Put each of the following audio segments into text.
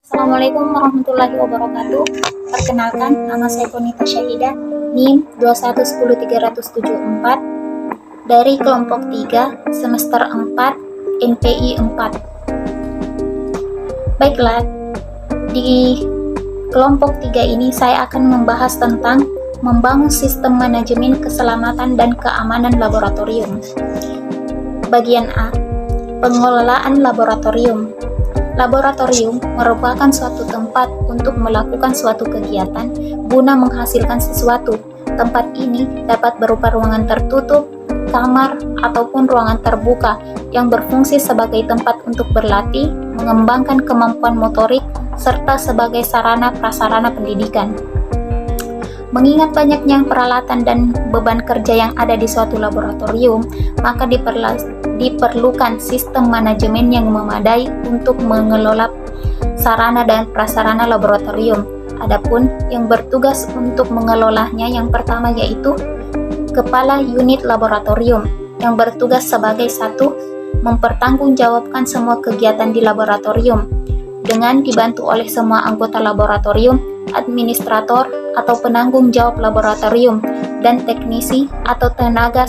Assalamualaikum warahmatullahi wabarakatuh. Perkenalkan, nama saya Konita Syahidah, NIM 2110374 dari kelompok 3 semester 4 NPI 4. Baiklah, di kelompok 3 ini saya akan membahas tentang membangun sistem manajemen keselamatan dan keamanan laboratorium. Bagian A, pengelolaan laboratorium. Laboratorium merupakan suatu tempat untuk melakukan suatu kegiatan guna menghasilkan sesuatu. Tempat ini dapat berupa ruangan tertutup, kamar, ataupun ruangan terbuka yang berfungsi sebagai tempat untuk berlatih, mengembangkan kemampuan motorik, serta sebagai sarana prasarana pendidikan. Mengingat banyaknya peralatan dan beban kerja yang ada di suatu laboratorium, maka diperlukan sistem manajemen yang memadai untuk mengelola sarana dan prasarana laboratorium. Adapun yang bertugas untuk mengelolanya yang pertama yaitu Kepala Unit Laboratorium, yang bertugas sebagai satu, mempertanggungjawabkan semua kegiatan di laboratorium dengan dibantu oleh semua anggota laboratorium, administrator atau penanggung jawab laboratorium, dan teknisi atau tenaga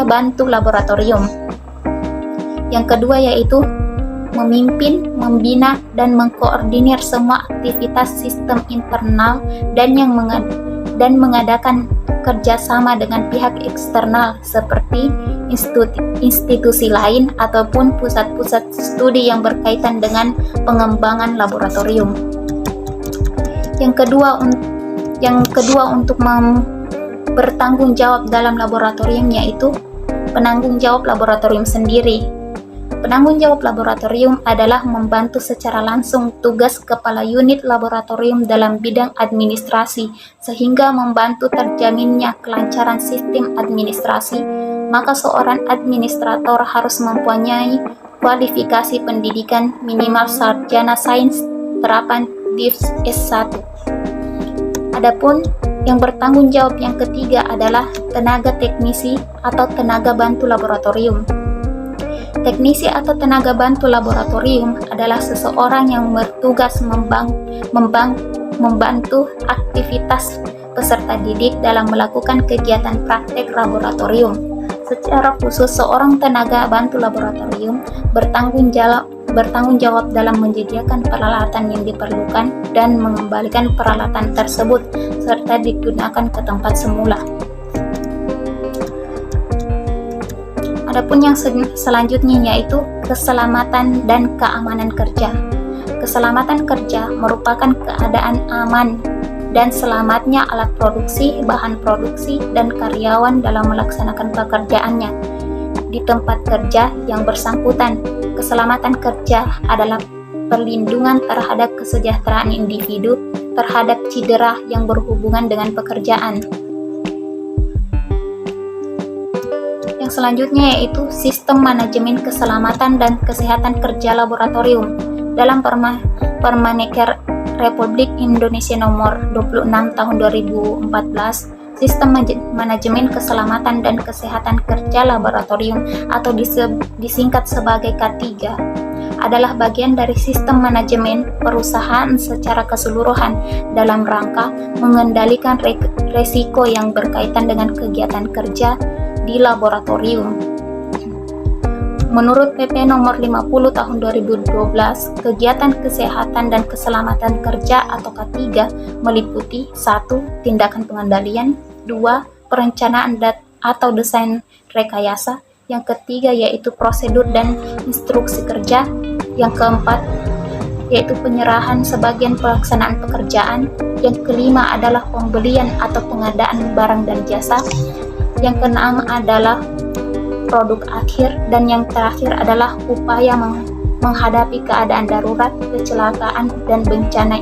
bantu laboratorium. Yang kedua yaitu memimpin, membina, dan mengkoordinir semua aktivitas sistem internal dan mengadakan kerjasama dengan pihak eksternal seperti institusi lain ataupun pusat-pusat studi yang berkaitan dengan pengembangan laboratorium. Yang kedua untuk bertanggung jawab dalam laboratorium yaitu penanggung jawab laboratorium sendiri. Penanggung jawab laboratorium adalah membantu secara langsung tugas kepala unit laboratorium dalam bidang administrasi sehingga membantu terjaminnya kelancaran sistem administrasi. Maka seorang administrator harus mempunyai kualifikasi pendidikan minimal sarjana sains terapan DIVS S1. Adapun yang bertanggung jawab yang ketiga adalah tenaga teknisi atau tenaga bantu laboratorium. Teknisi atau tenaga bantu laboratorium adalah seseorang yang bertugas membantu aktivitas peserta didik dalam melakukan kegiatan praktek laboratorium. Secara khusus, seorang tenaga bantu laboratorium bertanggung jawab dalam menyediakan peralatan yang diperlukan dan mengembalikan peralatan tersebut serta digunakan ke tempat semula. Adapun yang selanjutnya yaitu keselamatan dan keamanan kerja. Keselamatan kerja merupakan keadaan aman dan selamatnya alat produksi, bahan produksi, dan karyawan dalam melaksanakan pekerjaannya di tempat kerja yang bersangkutan. Keselamatan kerja adalah perlindungan terhadap kesejahteraan individu terhadap cedera yang berhubungan dengan pekerjaan. Yang selanjutnya yaitu sistem manajemen keselamatan dan kesehatan kerja laboratorium. Dalam Permenaker Republik Indonesia nomor 26 tahun 2014, sistem manajemen keselamatan dan kesehatan kerja laboratorium atau disingkat sebagai K3 adalah bagian dari sistem manajemen perusahaan secara keseluruhan dalam rangka mengendalikan resiko yang berkaitan dengan kegiatan kerja di laboratorium. Menurut PP nomor 50 tahun 2012, kegiatan kesehatan dan keselamatan kerja atau K3 meliputi 1. Tindakan pengendalian, 2. Perencanaan atau desain rekayasa, yang ketiga yaitu prosedur dan instruksi kerja, yang keempat yaitu penyerahan sebagian pelaksanaan pekerjaan, yang kelima adalah pembelian atau pengadaan barang dan jasa, yang keenam adalah produk akhir, dan yang terakhir adalah upaya menghadapi keadaan darurat, kecelakaan, dan bencana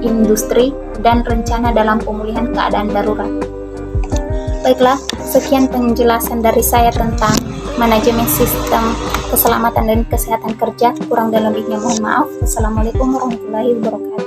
industri, dan rencana dalam pemulihan keadaan darurat. Baiklah, sekian penjelasan dari saya tentang manajemen sistem keselamatan dan kesehatan kerja. Kurang dan lebihnya mohon maaf. Wassalamualaikum warahmatullahi wabarakatuh.